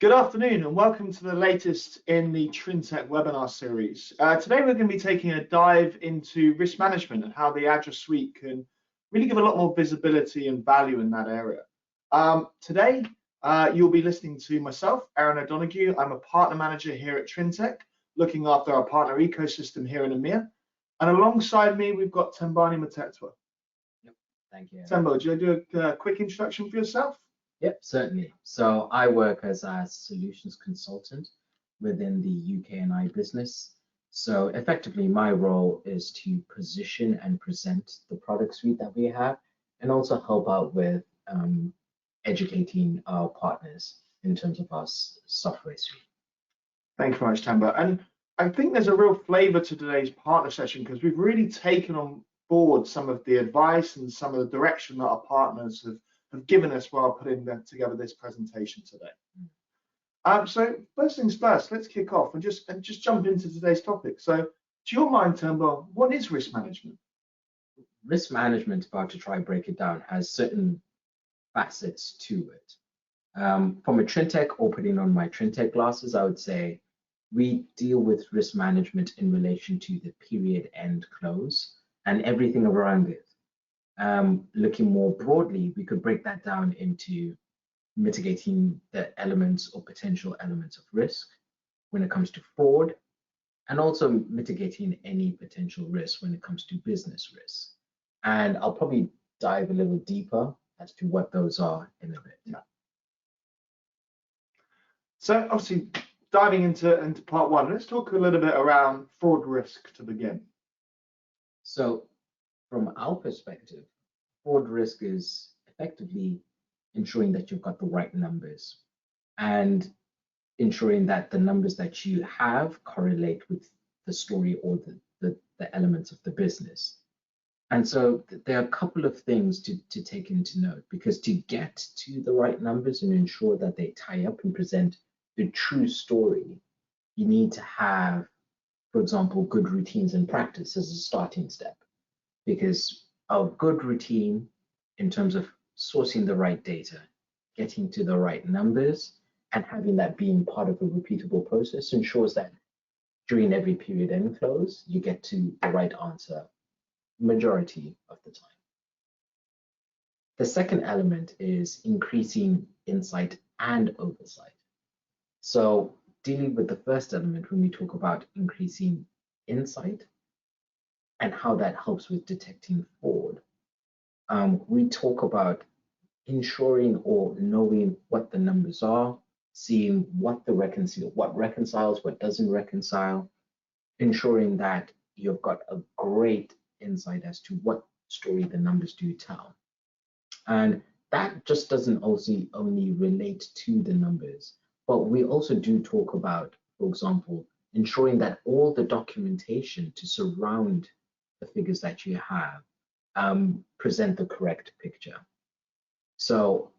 Good afternoon and welcome to the latest in the Trintech webinar series. Today we're going to be taking a dive into risk management and how the Adra Suite can really give a lot more visibility and value in that area. Today you'll be listening to myself, Aaron O'Donoghue. I'm a partner manager here at Trintech, looking after our partner ecosystem here in EMEA. And alongside me we've got Tembani Matetwa. Yep, thank you. Tembo, do you do a quick introduction for yourself? Yep, certainly. So I work as a solutions consultant within the UK&I business. So effectively, my role is to position and present the product suite that we have, and also help out with educating our partners in terms of our software suite. Thanks very much, Tembo. And I think there's a real flavor to today's partner session because we've really taken on board some of the advice and some of the direction that our partners have given us while putting together this presentation today. So first things first, let's kick off and just jump into today's topic. So to your mind, Tembo, what is risk management? Risk management, if I were to try and break it down, has certain facets to it. From a Trintech, or putting on my Trintech glasses, I would say we deal with risk management in relation to the period end close and everything around it. Looking more broadly, we could break that down into mitigating the elements or potential elements of risk when it comes to fraud, and also mitigating any potential risk when it comes to business risk. And I'll probably dive a little deeper as to what those are in a bit. Yeah. So obviously diving into part one, let's talk a little bit around fraud risk to begin. So from our perspective, fraud risk is effectively ensuring that you've got the right numbers and ensuring that the numbers that you have correlate with the story or the elements of the business. And so there are a couple of things to take into note, because to get to the right numbers and ensure that they tie up and present the true story, you need to have, for example, good routines and practice as a starting step. Because a good routine in terms of sourcing the right data, getting to the right numbers, and having that being part of a repeatable process ensures that during every period end close, you get to the right answer majority of the time. The second element is increasing insight and oversight. So dealing with the first element, when we talk about increasing insight, and how that helps with detecting fraud. We talk about ensuring or knowing what the numbers are, seeing what reconciles, what doesn't reconcile, ensuring that you've got a great insight as to what story the numbers do tell. And that just doesn't only relate to the numbers, but we also do talk about, for example, ensuring that all the documentation to surround the figures that you have present the correct picture. So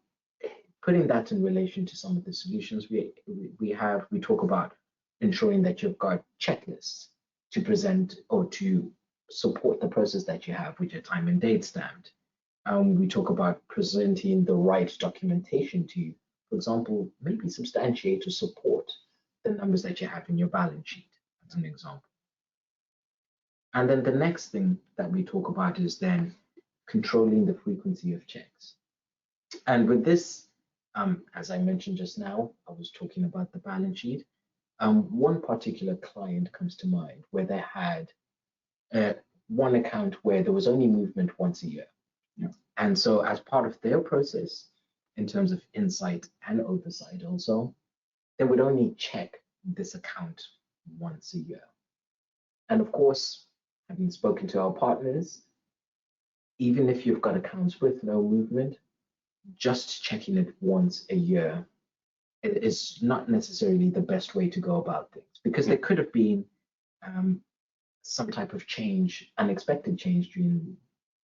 putting that in relation to some of the solutions we talk about ensuring that you've got checklists to present or to support the process that you have, which are time and date stamped. We talk about presenting the right documentation to you, for example, maybe substantiate or support the numbers that you have in your balance sheet, as an example. And then the next thing that we talk about is then controlling the frequency of checks. And with this, as I mentioned just now, I was talking about the balance sheet. One particular client comes to mind where they had one account where there was only movement once a year. Yeah. And so as part of their process, in terms of insight and oversight also, they would only check this account once a year. And of course, having spoken to our partners, even if you've got accounts with no movement, just checking it once a year is not necessarily the best way to go about things, because there could have been some type of change, unexpected change during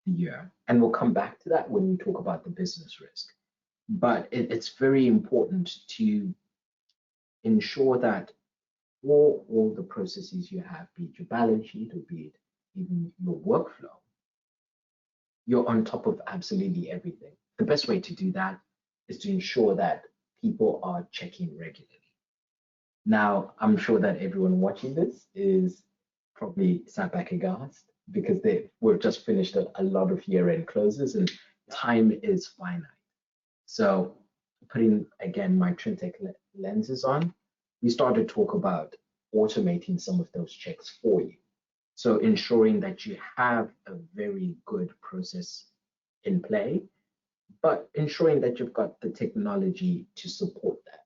the year. And we'll come back to that when we talk about the business risk. But it's very important to ensure that for all the processes you have, be it your balance sheet or be it even your workflow, you're on top of absolutely everything. The best way to do that is to ensure that people are checking regularly. Now, I'm sure that everyone watching this is probably sat back aghast because we've just finished a lot of year-end closes and time is finite. So putting, again, my Trintech lenses on, we started to talk about automating some of those checks for you. So ensuring that you have a very good process in play, but ensuring that you've got the technology to support that.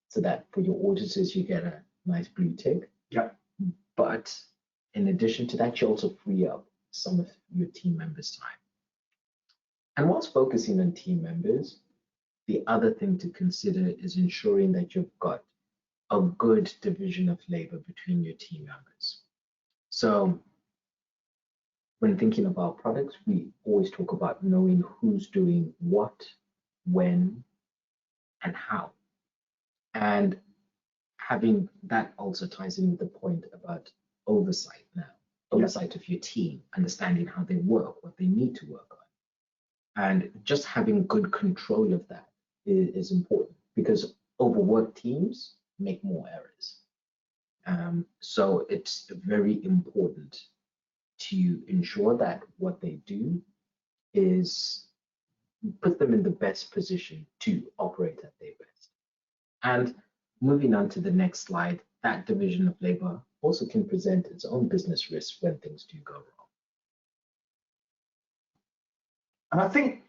So that for your auditors, you get a nice blue tick. Yeah. But in addition to that, you also free up some of your team members' time. And whilst focusing on team members, the other thing to consider is ensuring that you've got a good division of labor between your team members. So when thinking about products, we always talk about knowing who's doing what, when, and how. And having that also ties in with the point about oversight now, oversight of your team, understanding how they work, what they need to work on. And just having good control of that is important because overworked teams make more errors. So it's very important to ensure that what they do is put them in the best position to operate at their best. And moving on to the next slide, that division of labor also can present its own business risks when things do go wrong. And I think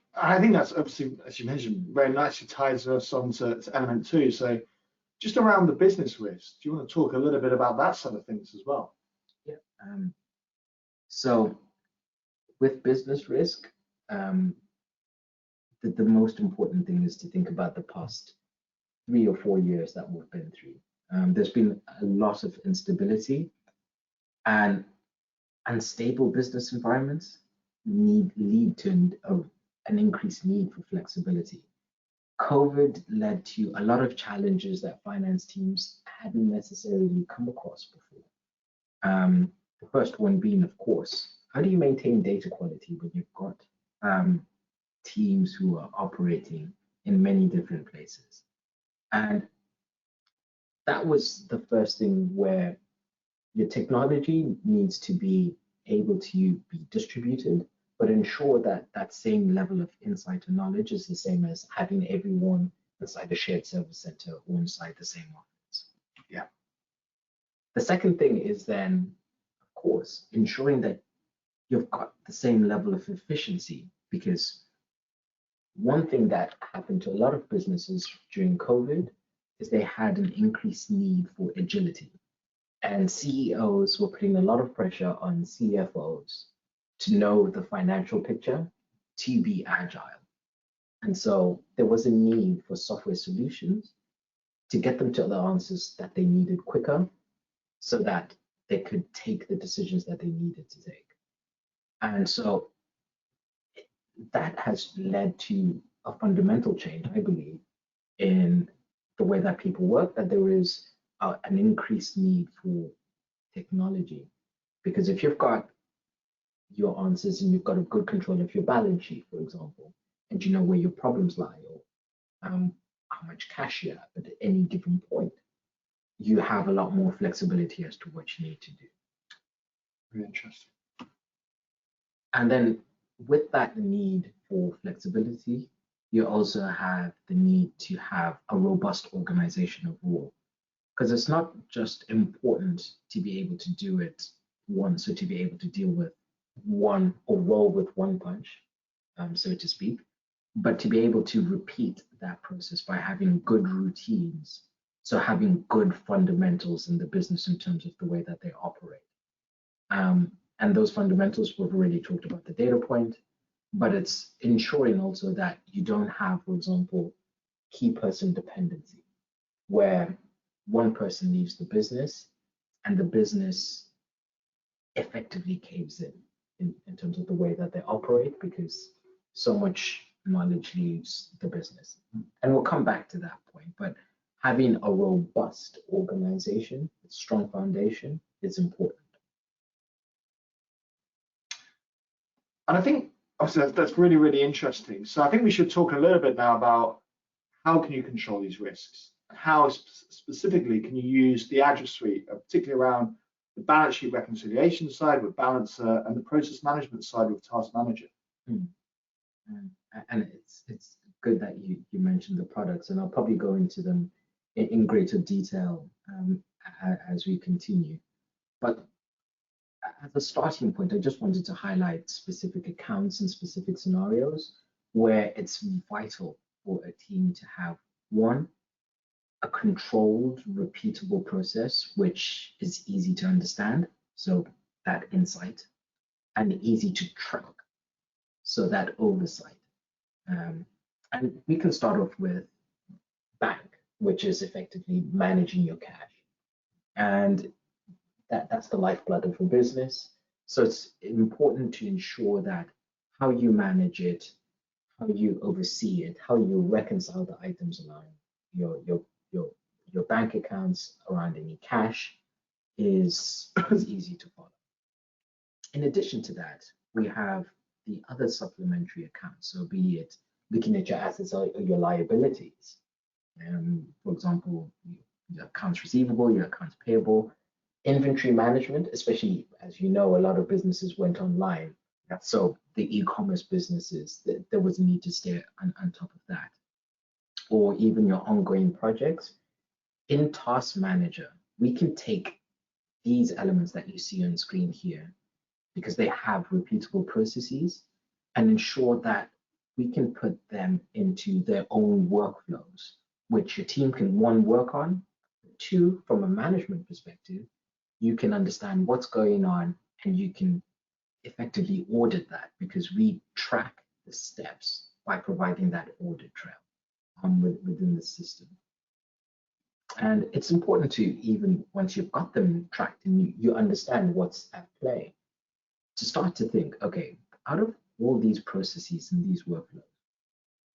that's obviously, as you mentioned, very nicely ties us on to element 2. So just around the business risk, do you want to talk a little bit about that side of things as well? Yeah. So with business risk, the most important thing is to think about the past 3 or 4 years that we've been through. There's been a lot of instability, and unstable business environments lead to an increased need for flexibility. COVID led to a lot of challenges that finance teams hadn't necessarily come across before. The first one being, of course, how do you maintain data quality when you've got teams who are operating in many different places? And that was the first thing where your technology needs to be able to be distributed, but ensure that that same level of insight and knowledge is the same as having everyone inside a shared service center or inside the same office. Yeah. The second thing is then, of course, ensuring that you've got the same level of efficiency, because one thing that happened to a lot of businesses during COVID is they had an increased need for agility. And CEOs were putting a lot of pressure on CFOs to know the financial picture, to be agile. And so there was a need for software solutions to get them to the answers that they needed quicker so that they could take the decisions that they needed to take. And so that has led to a fundamental change, I believe, in the way that people work, that there is an increased need for technology. Because if you've got your answers and you've got a good control of your balance sheet, for example, and you know where your problems lie, or how much cash you have at any given point, you have a lot more flexibility as to what you need to do. Very interesting. And then with that need for flexibility, you also have the need to have a robust organization of rule. Because it's not just important to be able to do it once or to be able to deal with one or roll with one punch, so to speak, but to be able to repeat that process by having good routines. So having good fundamentals in the business in terms of the way that they operate. And those fundamentals, we've already talked about the data point, but it's ensuring also that you don't have, for example, key person dependency, where one person leaves the business and the business effectively caves in terms of the way that they operate, because so much knowledge leaves the business. And we'll come back to that point, but having a robust organization, a strong foundation is important. And I think obviously that's really, really interesting. So I think we should talk a little bit now about how can you control these risks? And how specifically can you use the Adra Suite, particularly around the balance sheet reconciliation side with Balancer and the process management side with Task Manager? And it's good that you mentioned the products, and I'll probably go into them in greater detail as we continue. But as a starting point, I just wanted to highlight specific accounts and specific scenarios where it's vital for a team to have, one, a controlled, repeatable process, which is easy to understand, so that insight, and easy to track, so that oversight. And we can start off with bank, which is effectively managing your cash. And that's the lifeblood of a business. So it's important to ensure that how you manage it, how you oversee it, how you reconcile the items around your bank accounts, around any cash is easy to follow. In addition to that, we have the other supplementary accounts. So be it looking at your assets or your liabilities. For example, your accounts receivable, your accounts payable, inventory management, especially as you know, a lot of businesses went online. So the e-commerce businesses, there was a need to stay on top of that. Or even your ongoing projects. In Task Manager, we can take these elements that you see on screen here, because they have repeatable processes, and ensure that we can put them into their own workflows, which your team can, one, work on, two, from a management perspective, you can understand what's going on and you can effectively audit that, because we track the steps by providing that audit trail within the system. And it's important to, even once you've got them tracked and you understand what's at play, to start to think, okay, out of all these processes and these workflows,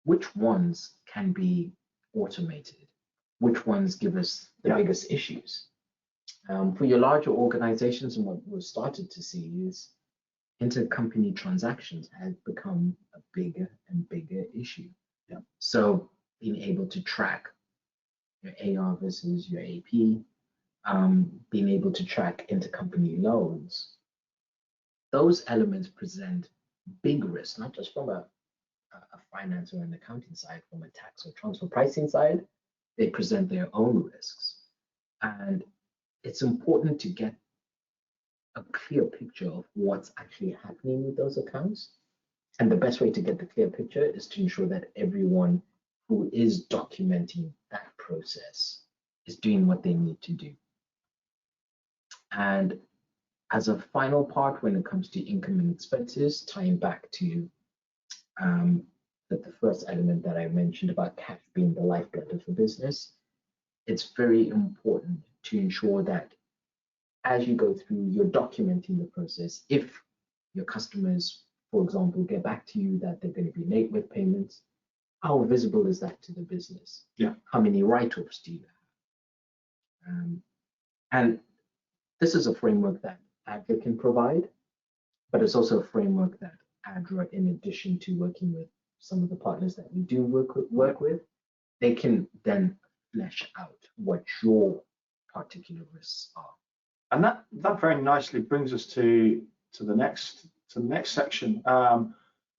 which ones can be automated? Which ones give us the biggest issues? For your larger organizations, and what we've started to see is intercompany transactions have become a bigger and bigger issue. So being able to track your AR versus your AP, being able to track intercompany loans, those elements present big risks, not just from a finance or an accounting side, from a tax or transfer pricing side, they present their own risks. And it's important to get a clear picture of what's actually happening with those accounts. And the best way to get the clear picture is to ensure that everyone who is documenting that process is doing what they need to do. And as a final part, when it comes to income and expenses, tying back to the first element that I mentioned about cash being the lifeblood of a business, it's very important to ensure that as you go through, you're documenting the process. If your customers, for example, get back to you that they're going to be late with payments, how visible is that to the business? How many write-offs do you have? And this is a framework that Adra can provide, but it's also a framework that Adra, in addition to working with some of the partners that we do work with, they can then flesh out what your particular risks are. And that very nicely brings us to the next section.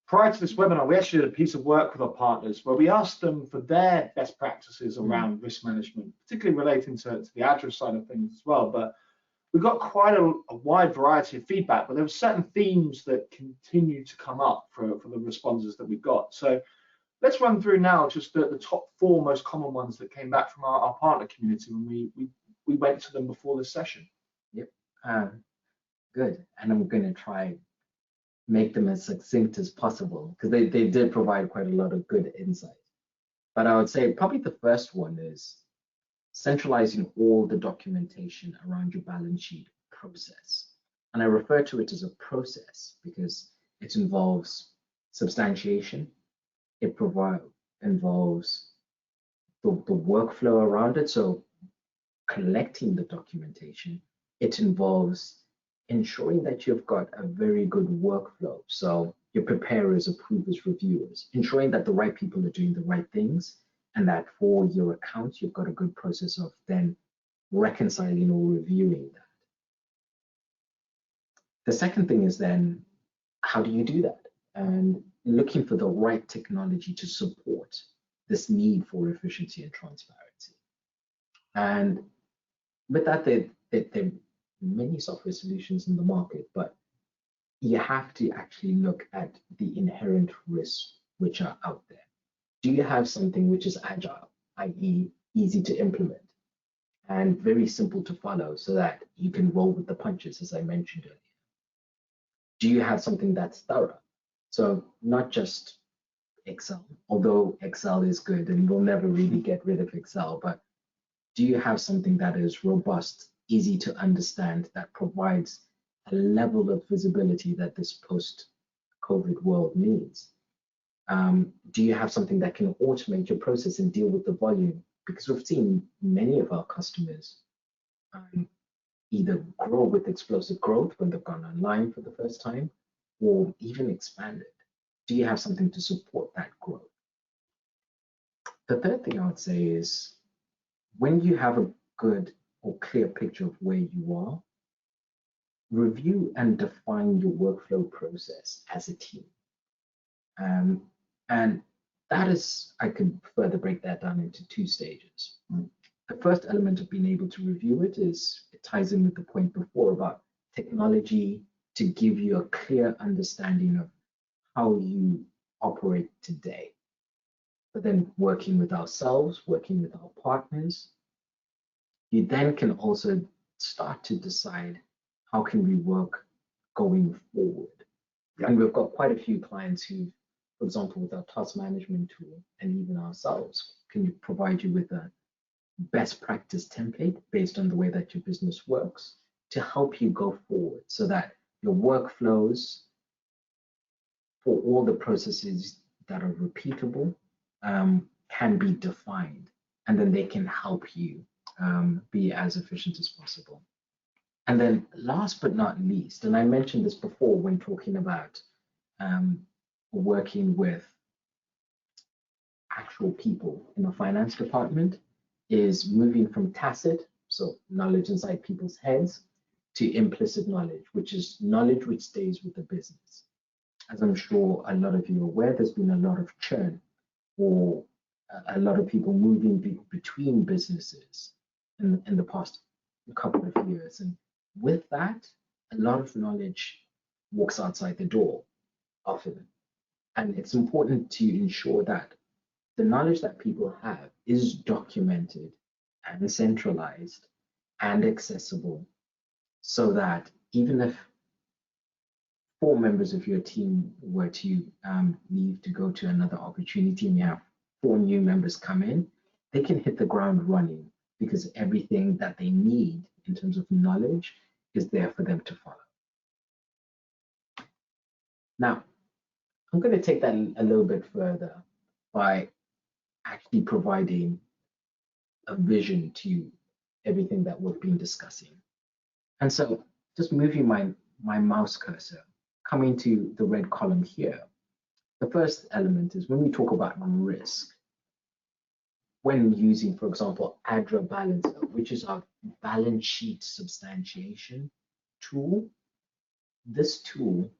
Prior to this webinar, we actually did a piece of work with our partners where we asked them for their best practices around risk management, particularly relating to the Adra side of things as well. But we got quite a wide variety of feedback, but there were certain themes that continue to come up for the responses that we got. So let's run through now just the top 4 most common ones that came back from our partner community when we went to them before this session. Good. And I'm going to try make them as succinct as possible, because they did provide quite a lot of good insight. But I would say probably the first one is centralizing all the documentation around your balance sheet process. And I refer to it as a process because it involves substantiation. It involves the workflow around it. So collecting the documentation. It involves ensuring that you've got a very good workflow. So your preparers, approvers, reviewers, ensuring that the right people are doing the right things, and that for your accounts, you've got a good process of then reconciling or reviewing that. The second thing is then, how do you do that? And looking for the right technology to support this need for efficiency and transparency. And with that, there are many software solutions in the market, but you have to actually look at the inherent risks which are out there. Do you have something which is agile, i.e. easy to implement and very simple to follow so that you can roll with the punches, as I mentioned earlier? Do you have something that's thorough? So not just Excel, although Excel is good and we'll never really get rid of Excel, but do you have something that is robust, easy to understand, that provides a level of visibility that this post-COVID world needs? Do you have something that can automate your process and deal with the volume? Because we've seen many of our customers either grow with explosive growth when they've gone online for the first time, or even expanded. Do you have something to support that growth? The third thing I would say is, when you have a good or clear picture of where you are, review and define your workflow process as a team. And that is, I could further break that down into two stages. The first element of being able to review it is, it ties in with the point before about technology to give you a clear understanding of how you operate today. But then working with ourselves, working with our partners, you then can also start to decide how can we work going forward. And we've got quite a few clients who, for example, with our task management tool and even ourselves, can provide you with a best practice template based on the way that your business works to help you go forward so that your workflows for all the processes that are repeatable can be defined, and then they can help you be as efficient as possible. And then last but not least, and I mentioned this before when talking about working with actual people in the finance department, is moving from tacit, so knowledge inside people's heads, to implicit knowledge, which is knowledge which stays with the business. As I'm sure a lot of you are aware, there's been a lot of churn, or a lot of people moving between businesses in the past couple of years. And with that, a lot of knowledge walks outside the door often. And it's important to ensure that the knowledge that people have is documented and centralized and accessible, so that even if 4 members of your team were to leave to go to another opportunity and you have 4 new members come in, they can hit the ground running because everything that they need in terms of knowledge is there for them to follow. Now, I'm going to take that a little bit further by actually providing a vision to everything that we've been discussing. And so just moving my mouse cursor, coming to the red column here, the first element is when we talk about risk, when using, for example, Adra Balancer, which is our balance sheet substantiation tool. This tool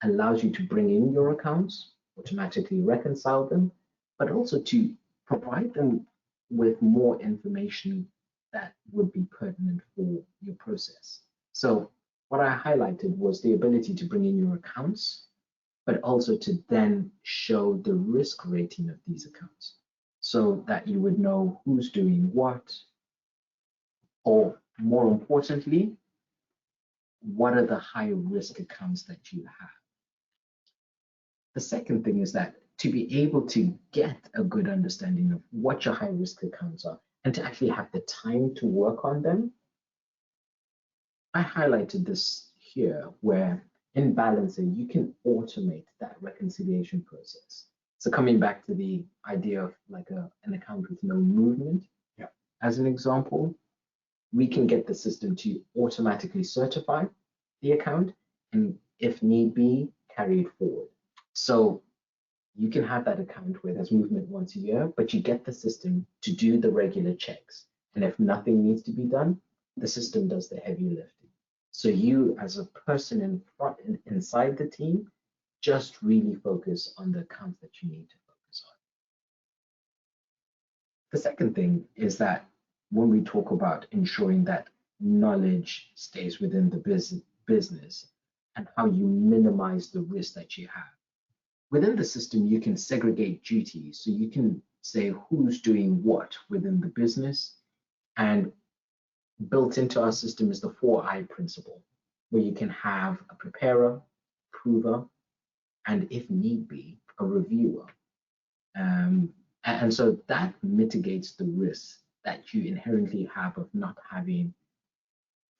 allows you to bring in your accounts, automatically reconcile them, but also to provide them with more information that would be pertinent for your process. So what I highlighted was the ability to bring in your accounts, but also to then show the risk rating of these accounts so that you would know who's doing what, or more importantly, what are the high risk accounts that you have. The second thing is that to be able to get a good understanding of what your high risk accounts are and to actually have the time to work on them, I highlighted this here where in Balancer, you can automate that reconciliation process. So coming back to the idea of like an account with no movement, as an example, we can get the system to automatically certify the account and if need be, carry it forward. So you can have that account where there's movement once a year, but you get the system to do the regular checks. And if nothing needs to be done, the system does the heavy lifting. So you, as a person inside the team, just really focus on the accounts that you need to focus on. The second thing is that when we talk about ensuring that knowledge stays within the business and how you minimize the risk that you have. Within the system, you can segregate duties. So you can say who's doing what within the business. And built into our system is the 4I principle, where you can have a preparer, approver, and if need be, a reviewer. And so that mitigates the risk that you inherently have of not having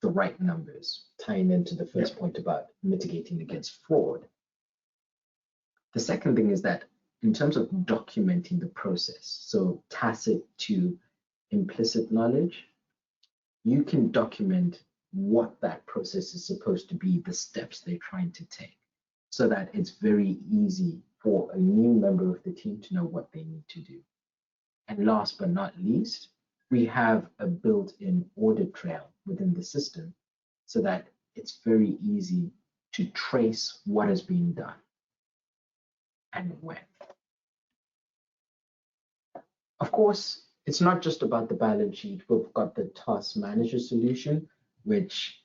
the right numbers, tying into the first point about mitigating against fraud. The second thing is that in terms of documenting the process, so tacit to implicit knowledge, you can document what that process is supposed to be, the steps they're trying to take, so that it's very easy for a new member of the team to know what they need to do. And last but not least, we have a built-in audit trail within the system so that it's very easy to trace what is being done and when. Of course, it's not just about the balance sheet. We've got the task manager solution, which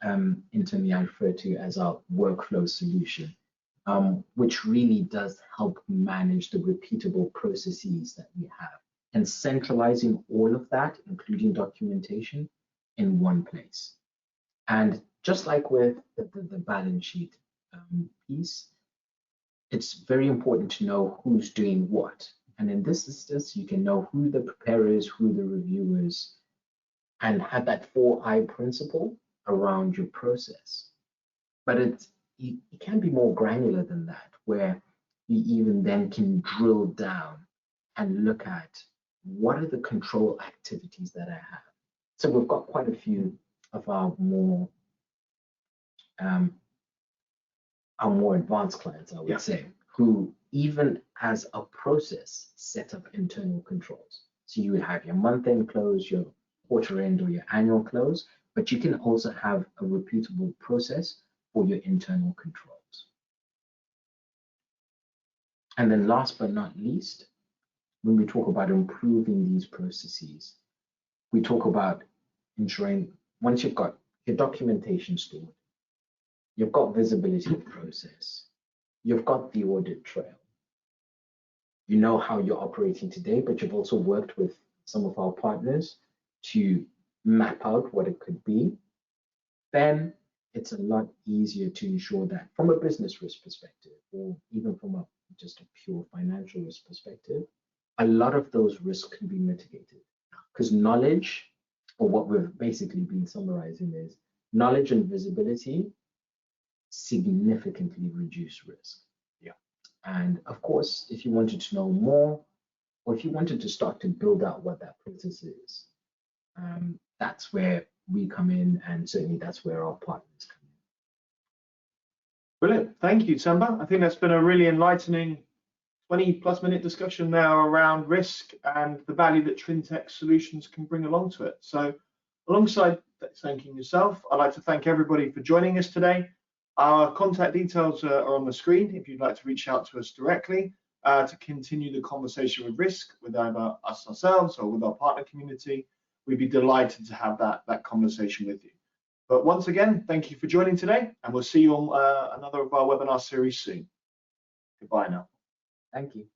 internally I refer to as our workflow solution, which really does help manage the repeatable processes that we have and centralizing all of that, including documentation, in one place. And just like with the balance sheet piece, it's very important to know who's doing what. And in this instance, you can know who the preparer is, who the reviewer is, and have that 4I principle around your process. But it can be more granular than that, where you even then can drill down and look at what are the control activities that I have. So we've got quite a few of our more advanced clients, I would say, who even as a process set up internal controls. So you would have your month-end close, your quarter end, or your annual close, but you can also have a repeatable process for your internal controls. And then last but not least, when we talk about improving these processes, we talk about ensuring once you've got your documentation stored, you've got visibility of process, you've got the audit trail, you know how you're operating today, but you've also worked with some of our partners to map out what it could be, then it's a lot easier to ensure that from a business risk perspective, or even from just a pure financial risk perspective, a lot of those risks can be mitigated. Because knowledge, or what we've basically been summarizing is, knowledge and visibility significantly reduce risk. And of course, if you wanted to know more, or if you wanted to start to build out what that process is, that's where we come in, and certainly that's where our partners come in. Brilliant. Thank you, Samba. I think that's been a really enlightening 20+ minute discussion now around risk and the value that Trintech solutions can bring along to it. So alongside thanking yourself, I'd like to thank everybody for joining us today. Our contact details are on the screen if you'd like to reach out to us directly to continue the conversation with risk with either us ourselves or with our partner community. We'd be delighted to have that conversation with you. But once again, thank you for joining today, and we'll see you on another of our webinar series soon. Goodbye now. Thank you.